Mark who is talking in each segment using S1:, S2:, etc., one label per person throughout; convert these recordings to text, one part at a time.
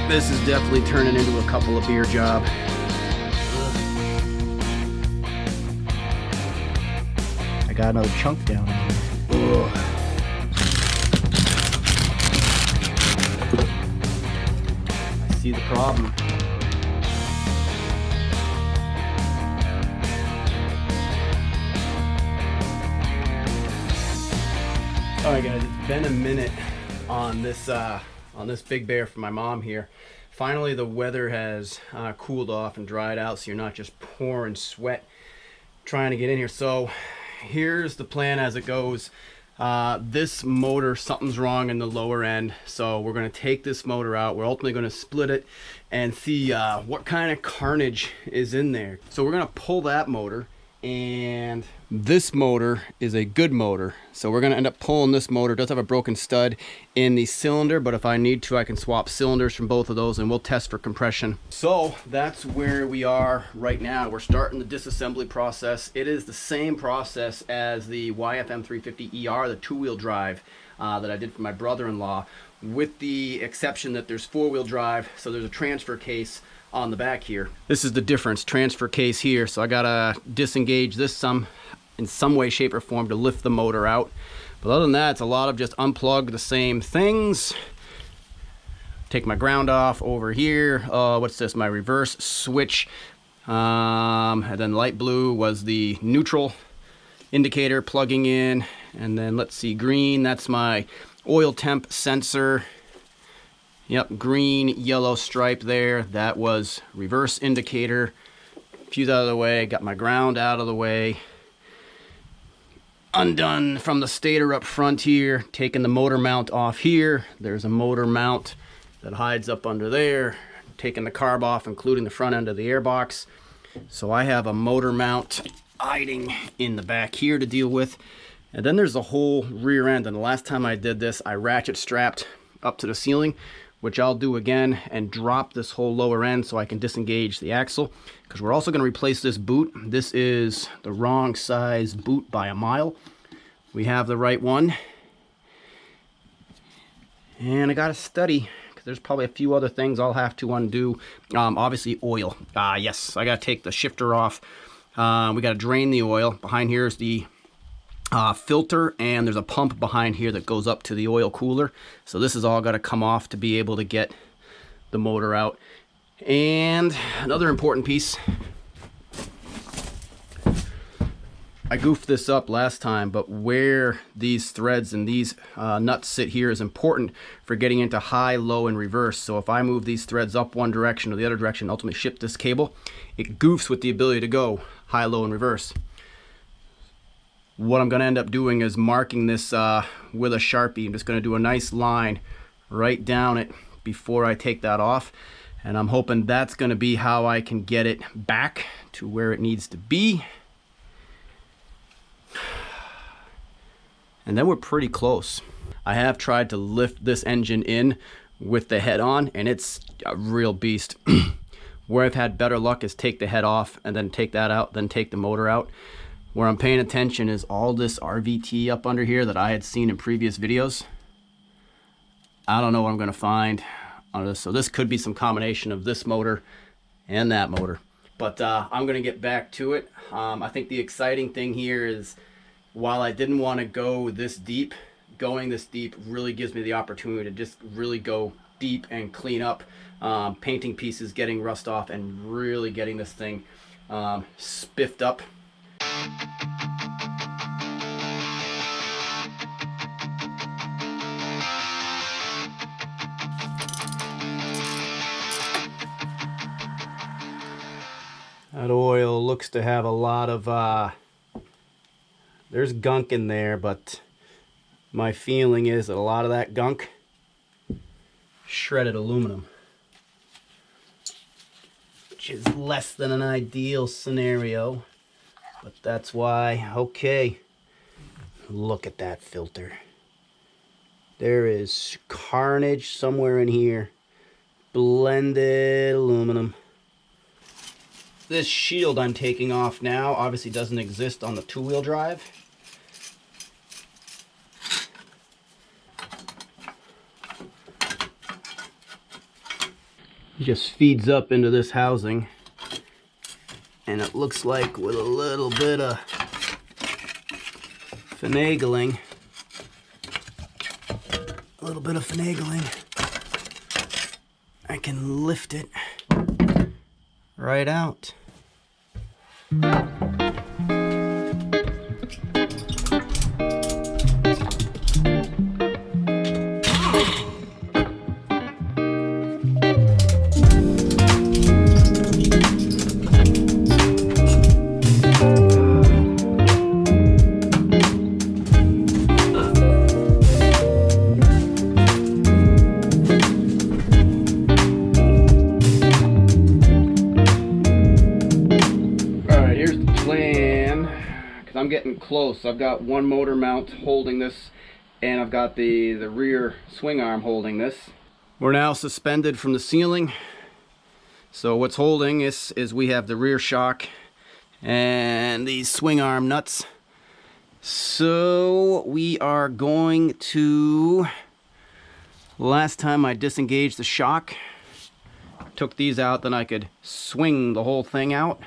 S1: This is definitely turning into a couple of beer job.
S2: I got another chunk down in here.
S1: Ugh. I see the problem. Alright guys, it's been a minute on this Big Bear for my mom here. Finally the weather has cooled off and dried out, so you're not just pouring sweat trying to get in here. So here's the plan as it goes. This motor, something's wrong in the lower end, so we're going to take this motor out. We're ultimately going to split it and see what kind of carnage is in there. So we're going to pull that motor, and this motor is a good motor, so we're going to end up pulling this motor. It does have a broken stud in the cylinder, but if I need to, I can swap cylinders from both of those and we'll test for compression. So that's where we are right now. We're starting the disassembly process. It is the same process as the YFM 350ER, the two-wheel drive that I did for my brother-in-law, with the exception that there's four-wheel drive, so there's a transfer case on the back here. This is the difference, transfer case here, so I gotta disengage this in some way, shape, or form to lift the motor out. But other than that, it's a lot of just unplug the same things. Take my ground off over here. What's this? My reverse switch. And then light blue was the neutral indicator plugging in. And then let's see, green, that's my oil temp sensor. Yep, green, yellow stripe there. That was reverse indicator. Fuse out of the way, got my ground out of the way. Undone from the stator up front here, taking the motor mount off here. There's a motor mount that hides up under there. Taking the carb off, including the front end of the airbox. So I have a motor mount hiding in the back here to deal with. And then there's the whole rear end. And the last time I did this, I ratchet strapped up to the ceiling, which I'll do again, and drop this whole lower end so I can disengage the axle, because we're also going to replace this boot. This is the wrong size boot by a mile. We have the right one, and I got to study, because there's probably a few other things I'll have to undo. Obviously oil. Yes, I got to take the shifter off. We got to drain the oil. Behind here is the filter, and there's a pump behind here that goes up to the oil cooler. So this is all got to come off to be able to get the motor out. And another important piece, I goofed this up last time, but where these threads and these nuts sit here is important for getting into high, low, and reverse. So if I move these threads up one direction or the other direction, ultimately shift this cable, it goofs with the ability to go high, low, and reverse. What I'm going to end up doing is marking this with a Sharpie. I'm just going to do a nice line right down it before I take that off. And I'm hoping that's going to be how I can get it back to where it needs to be. And then we're pretty close. I have tried to lift this engine in with the head on, and it's a real beast. Where I've had better luck is take the head off and then take that out, then take the motor out. Where I'm paying attention is all this RVT up under here that I had seen in previous videos. I don't know what I'm going to find on this. So this could be some combination of this motor and that motor. But I'm going to get back to it. I think the exciting thing here is, while I didn't want to go this deep, going this deep really gives me the opportunity to just really go deep and clean up painting pieces, getting rust off, and really getting this thing spiffed up. That oil looks to have a lot of there's gunk in there, but my feeling is that a lot of that gunk, shredded aluminum, which is less than an ideal scenario. But that's why, okay, look at that filter. There is carnage somewhere in here. Blended aluminum. This shield I'm taking off now obviously doesn't exist on the two-wheel drive. just feeds up into this housing, and it looks like with a little bit of finagling, I can lift it right out. I'm getting close. I've got one motor mount holding this, and I've got the rear swing arm holding this. We're now suspended from the ceiling. So what's holding is we have the rear shock and these swing arm nuts. So we are going to, last time I disengaged the shock, took these out, then I could swing the whole thing out.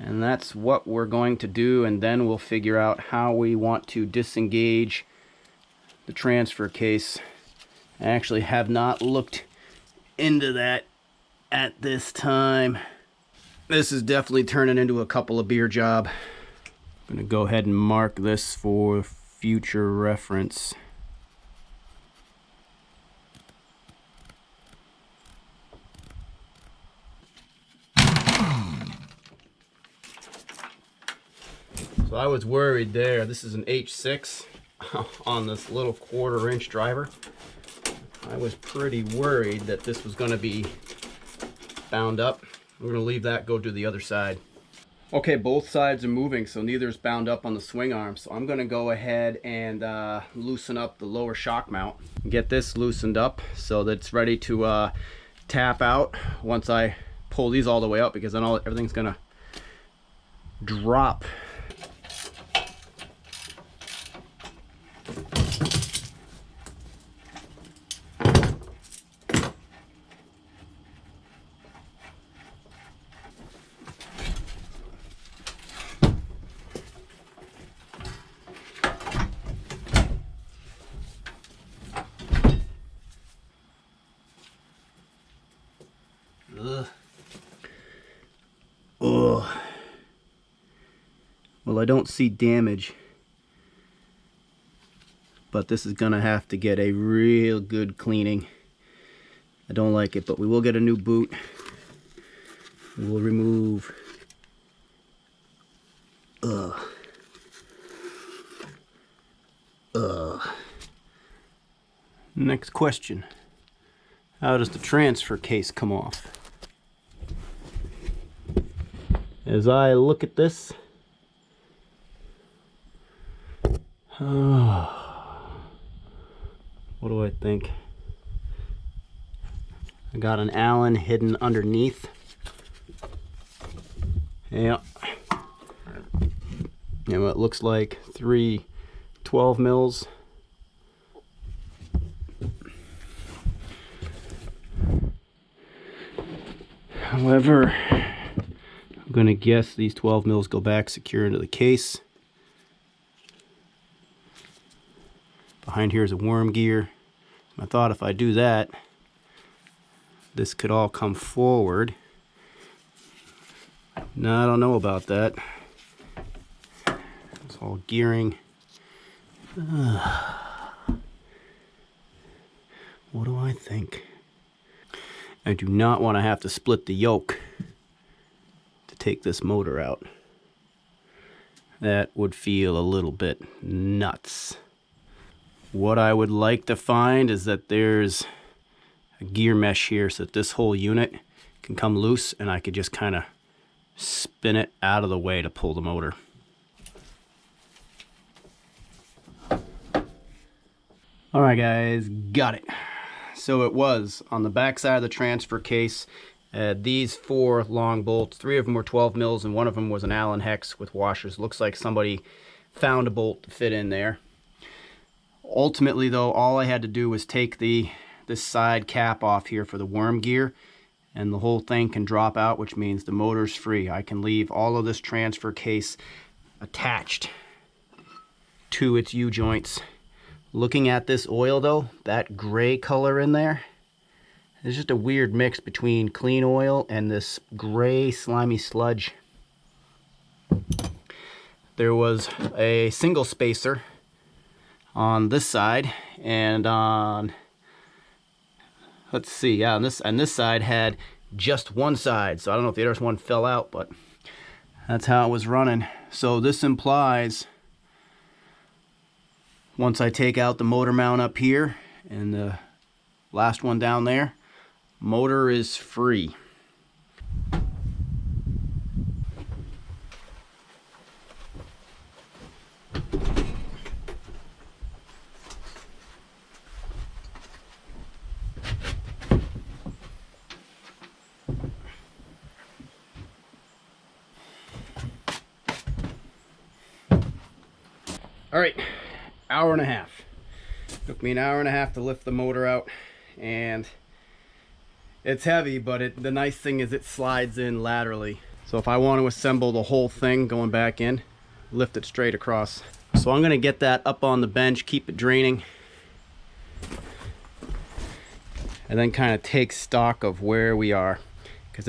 S1: And that's what we're going to do, and then we'll figure out how we want to disengage the transfer case. I actually have not looked into that at this time. This is definitely turning into a couple of beer job. I'm gonna go ahead and mark this for future reference. So I was worried there. This is an H6 on this little 1/4 inch driver. I was pretty worried that this was going to be bound up. We're going to leave that, go to the other side. Okay, both sides are moving, so neither's bound up on the swing arm. So I'm going to go ahead and loosen up the lower shock mount. Get this loosened up so that it's ready to tap out once I pull these all the way up, because then everything's going to drop. Ugh. Well, I don't see damage, but this is gonna have to get a real good cleaning. I don't like it, but we will get a new boot. We'll remove Next question. How does the transfer case come off? As I look at this, what do I think? I got an Allen hidden underneath. Yeah. And what looks like 3 12 mils. However, I'm gonna guess these 12 mils go back secure into the case. Behind here is a worm gear. I thought if I do that, this could all come forward. No, I don't know about that. It's all gearing. What do I think? I do not want to have to split the yoke to take this motor out. That would feel a little bit nuts. What I would like to find is that there's a gear mesh here so that this whole unit can come loose and I could just kind of spin it out of the way to pull the motor. Alright guys, got it. So it was on the back side of the transfer case, these 4 long bolts. 3 of them were 12 mils and one of them was an Allen hex with washers. Looks like somebody found a bolt to fit in there. Ultimately though, all I had to do was take this side cap off here for the worm gear, and the whole thing can drop out, which means the motor's free. I can leave all of this transfer case attached to its U-joints. Looking at this oil though, that gray color in there, it's just a weird mix between clean oil and this gray slimy sludge. There was a single spacer on this side, and on, let's see, yeah, on this side had just one side. So I don't know if the other one fell out, but that's how it was running. So this implies once I take out the motor mount up here and the last one down there, motor is free. All right, hour and a half. Took me an hour and a half to lift the motor out, and it's heavy, but the nice thing is it slides in laterally. So if I want to assemble the whole thing going back in, lift it straight across. So I'm gonna get that up on the bench, keep it draining, and then kind of take stock of where we are, because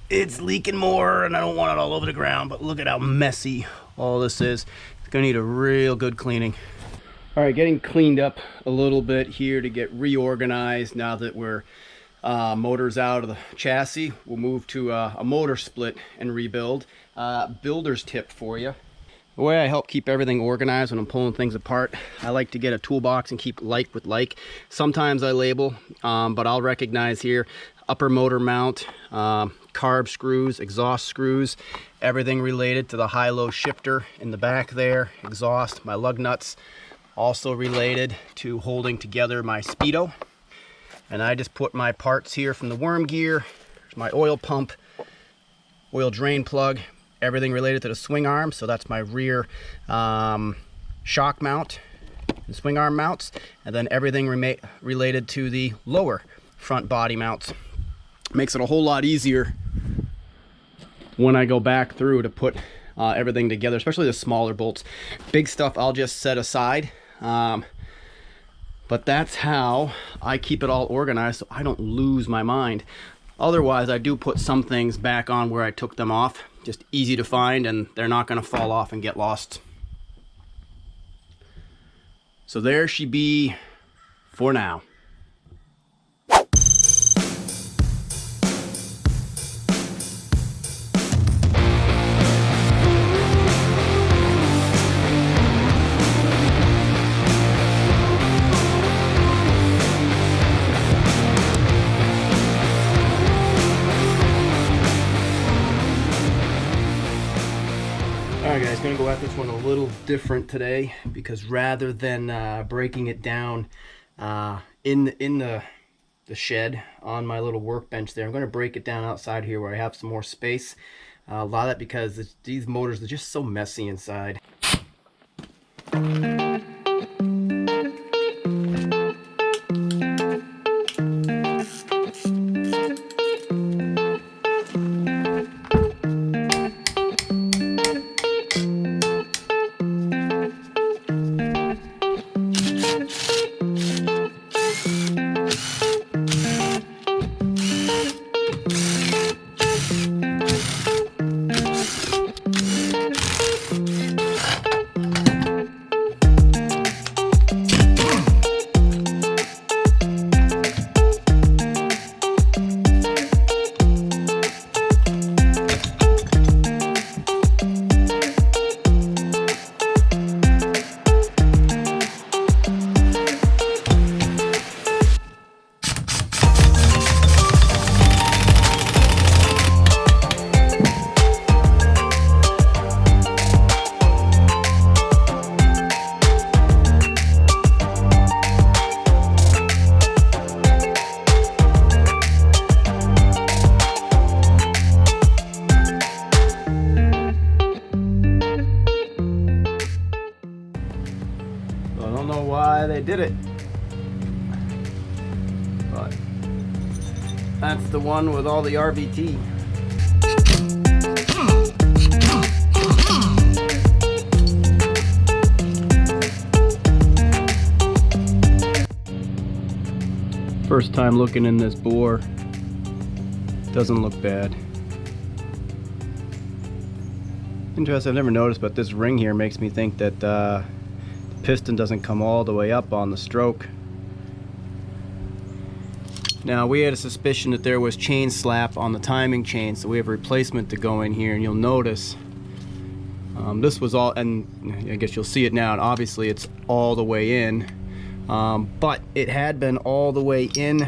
S1: it's leaking more and I don't want it all over the ground. But look at how messy all this is. It's gonna need a real good cleaning. All right, getting cleaned up a little bit here to get reorganized. Now that we're motors out of the chassis, we'll move to a motor split and rebuild. Builder's tip for you. The way I help keep everything organized when I'm pulling things apart, I like to get a toolbox and keep like with like. Sometimes I label, but I'll recognize here upper motor mount, carb screws, exhaust screws, everything related to the high-low shifter in the back there, exhaust, my lug nuts, also related to holding together my speedo. And I just put my parts here from the worm gear, my oil pump, oil drain plug, everything related to the swing arm. So that's my rear shock mount and swing arm mounts, and then everything related to the lower front body mounts. Makes it a whole lot easier when I go back through to put everything together, especially the smaller bolts. Big stuff I'll just set aside, but that's how I keep it all organized so I don't lose my mind. Otherwise, I do put some things back on where I took them off, just easy to find, and they're not going to fall off and get lost. So there she be for now. Alright guys, gonna go at this one a little different today, because rather than breaking it down in the shed on my little workbench there, I'm gonna break it down outside here where I have some more space. A lot of that because these motors are just so messy inside. They did it, but That's the one with all the RVT. First time looking in this bore. Doesn't look bad. Interesting, I've never noticed, but this ring here makes me think that the piston doesn't come all the way up on the stroke. Now, we had a suspicion that there was chain slap on the timing chain, so we have a replacement to go in here, and you'll notice this was all, and I guess you'll see it now, and obviously it's all the way in, but it had been all the way in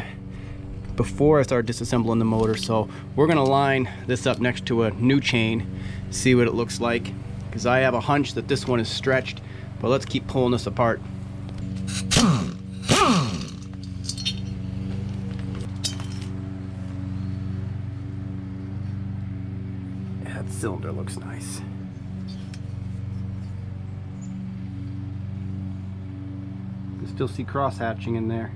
S1: before I started disassembling the motor, so we're gonna line this up next to a new chain, see what it looks like, because I have a hunch that this one is stretched, but let's keep pulling this apart. That cylinder looks nice. You can still see cross hatching in there.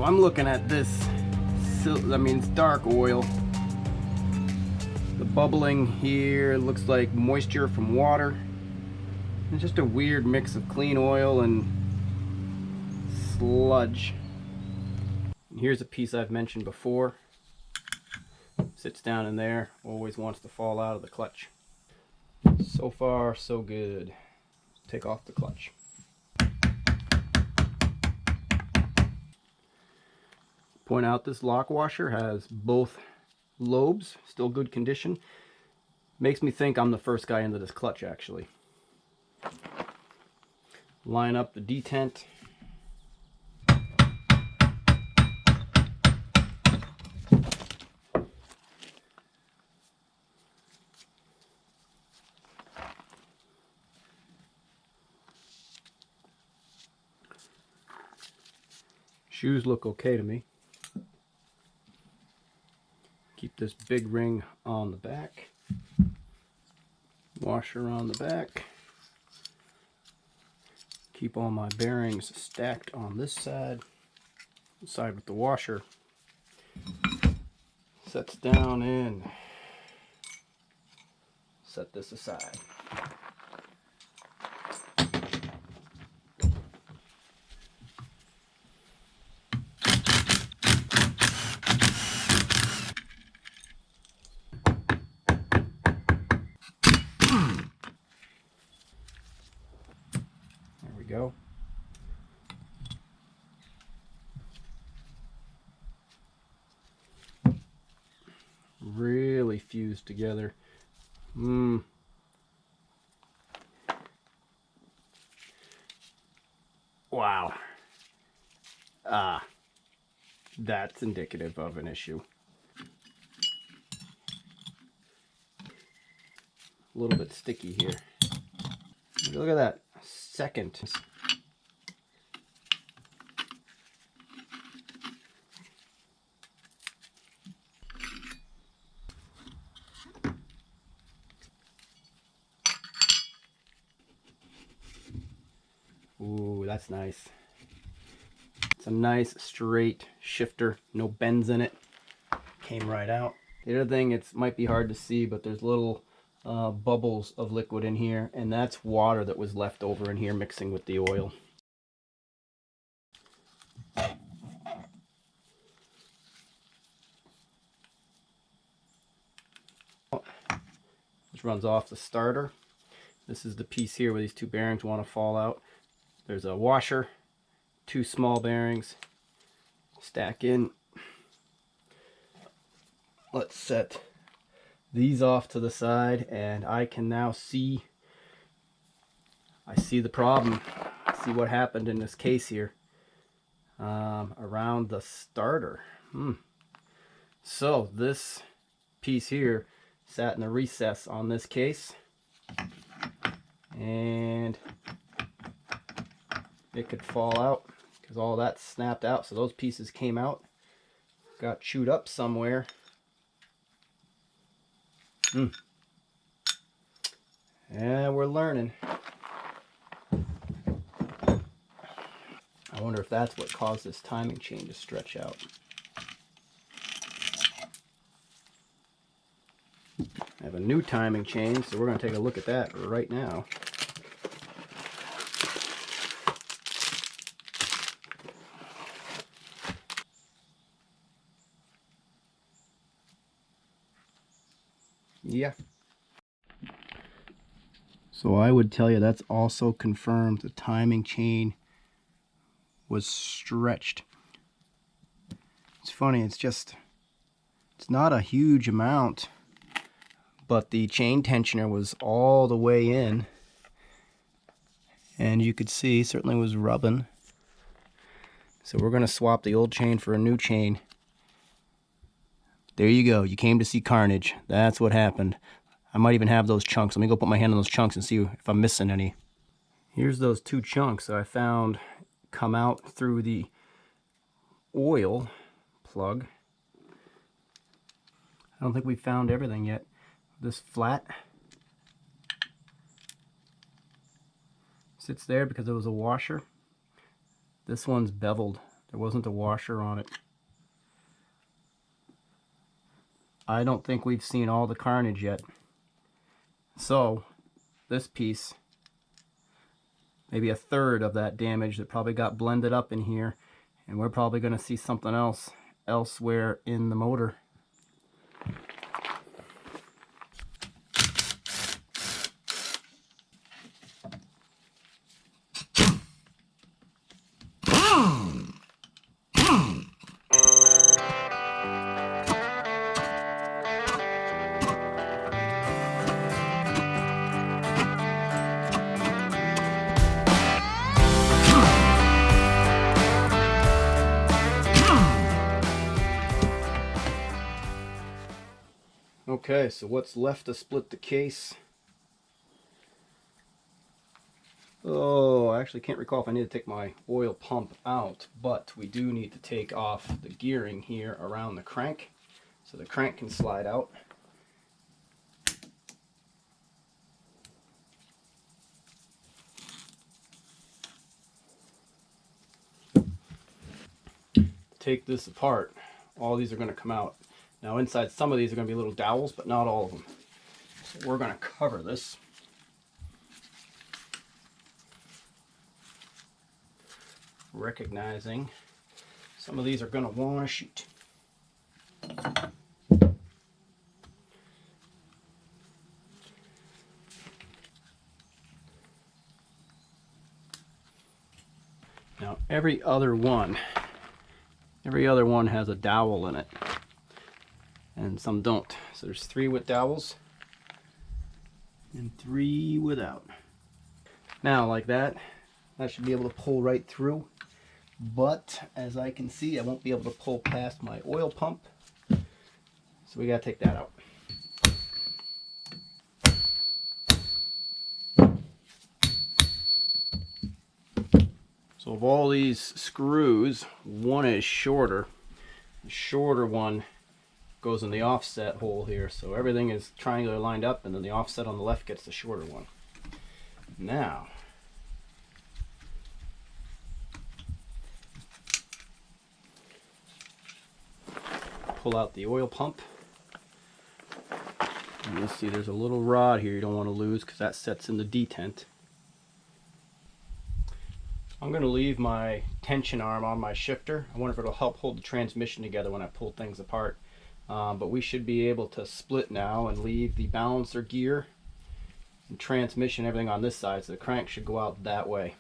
S1: I'm looking at this, I mean, it's dark oil. The bubbling here looks like moisture from water. It's just a weird mix of clean oil and sludge. And here's a piece I've mentioned before. Sits down in there, always wants to fall out of the clutch. So far, so good. Take off the clutch. Point out this lock washer has both lobes, still good condition. Makes me think I'm the first guy into this clutch, actually. Line up the detent. Shoes look okay to me. Keep this big ring on the back. Washer on the back. Keep all my bearings stacked on this side. Side with the washer. Sets down in. Set this aside. Go. Really fused together. Wow. That's indicative of an issue. A little bit sticky here. Look at that. Second. Ooh, that's nice. It's a nice straight shifter, no bends in it. Came right out. The other thing, it might be hard to see, but there's little bubbles of liquid in here, and that's water that was left over in here mixing with the oil. This runs off the starter. This is the piece here where these two bearings want to fall out. There's a washer, two small bearings, stack in. Let's set these off to the side, and I can now see, I see the problem. See what happened in this case here around the starter. So this piece here sat in the recess on this case, and it could fall out because all that snapped out. So those pieces came out, got chewed up somewhere. Yeah, we're learning. I wonder if that's what caused this timing chain to stretch out. I have a new timing chain, so we're going to take a look at that right now. Yeah. So I would tell you that's also confirmed the timing chain was stretched. It's funny, it's not a huge amount, but the chain tensioner was all the way in, and you could see certainly was rubbing. So we're going to swap the old chain for a new chain. There you go. You came to see carnage. That's what happened. I might even have those chunks. Let me go put my hand on those chunks and see if I'm missing any. Here's those two chunks that I found come out through the oil plug. I don't think we found everything yet. This flat sits there because it was a washer. This one's beveled. There wasn't a washer on it. I don't think we've seen all the carnage yet. So this piece, maybe a third of that damage that probably got blended up in here, and we're probably going to see something else elsewhere in the motor. Okay, so what's left to split the case? Oh, I actually can't recall if I need to take my oil pump out, but we do need to take off the gearing here around the crank so the crank can slide out. Take this apart, all these are going to come out. Now inside some of these are going to be little dowels, but not all of them. So we're going to cover this. Recognizing some of these are going to want to shoot. Now every other one has a dowel in it, and some don't. So there's 3 with dowels and 3 without. Now like that should be able to pull right through, but as I can see, I won't be able to pull past my oil pump, so we got to take that out. So of all these screws, one is shorter. The shorter one goes in the offset hole here, so everything is triangular lined up, and then the offset on the left gets the shorter one. Now pull out the oil pump, and you'll see there's a little rod here you don't want to lose because that sets in the detent. I'm going to leave my tension arm on my shifter. I wonder if it'll help hold the transmission together when I pull things apart. But we should be able to split now and leave the balancer gear and transmission, everything on this side, so the crank should go out that way.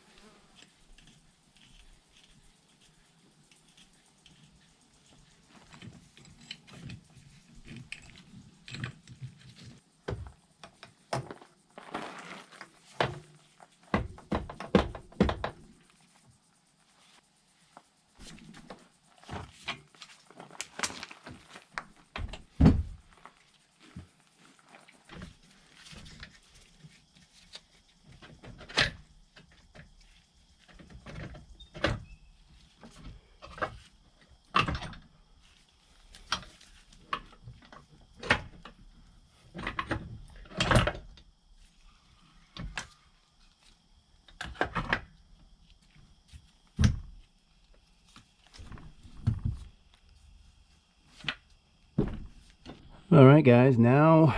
S1: All right, guys, now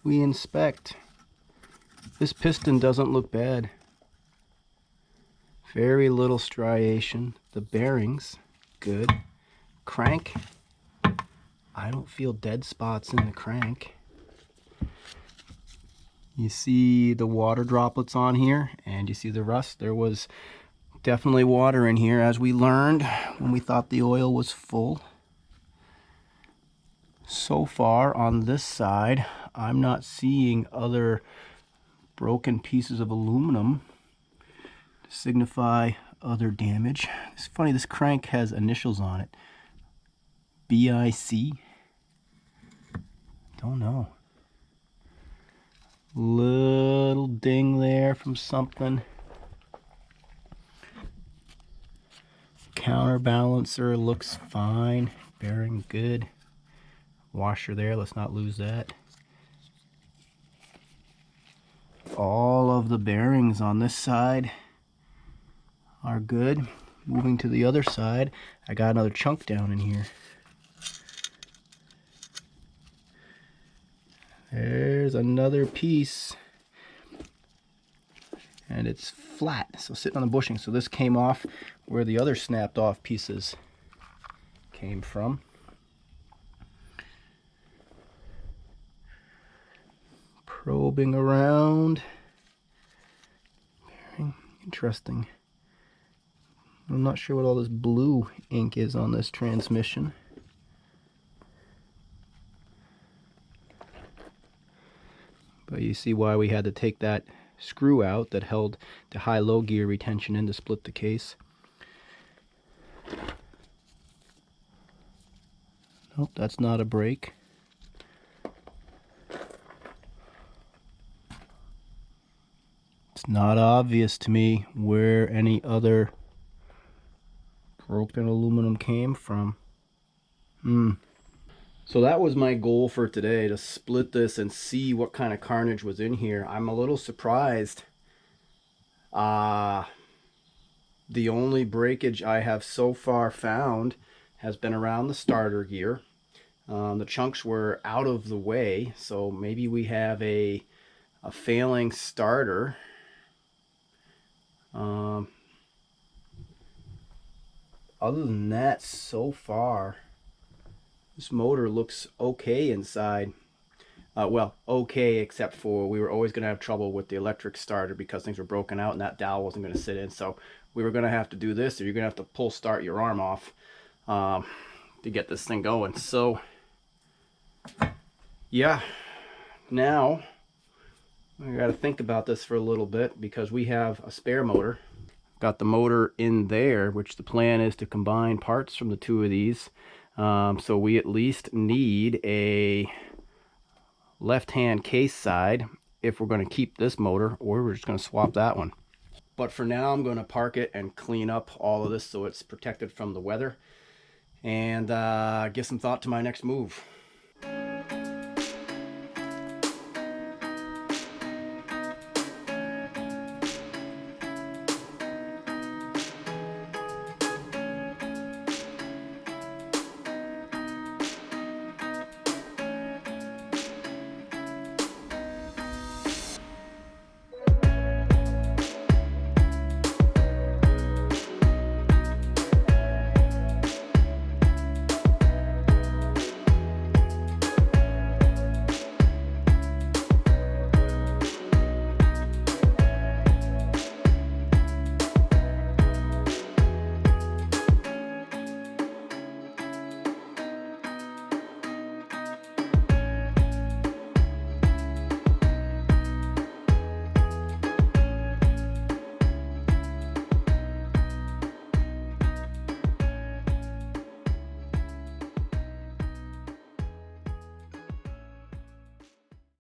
S1: we inspect. This piston doesn't look bad. Very little striation. The bearings, good. Crank, I don't feel dead spots in the crank. You see the water droplets on here, and you see the rust. There was definitely water in here, as we learned when we thought the oil was full. So far on this side, I'm not seeing other broken pieces of aluminum to signify other damage. It's funny, this crank has initials on it. BIC? Don't know. Little ding there from something. Counterbalancer looks fine. Bearing good. Washer there, let's not lose that. All of the bearings on this side are good. Moving to the other side, I got another chunk down in here. There's another piece, and it's flat, so sitting on the bushing. So this came off where the other snapped off pieces came from. Probing around. Very interesting. I'm not sure what all this blue ink is on this transmission. But you see why we had to take that screw out that held the high-low gear retention in to split the case. Nope, that's not a brake. It's not obvious to me where any other broken aluminum came from. So that was my goal for today, to split this and see what kind of carnage was in here. I'm a little surprised. The only breakage I have so far found has been around the starter gear. The chunks were out of the way, so maybe we have a failing starter. Other than that, so far, this motor looks okay inside. Well, okay, except for we were always going to have trouble with the electric starter because things were broken out and that dowel wasn't going to sit in. So we were going to have to do this, or you're going to have to pull start your arm off to get this thing going. So, yeah, now I got to think about this for a little bit because we have a spare motor. Got the motor in there, which the plan is to combine parts from the two of these. So we at least need a left-hand case side if we're going to keep this motor, or we're just going to swap that one. But for now, I'm going to park it and clean up all of this so it's protected from the weather, and give some thought to my next move.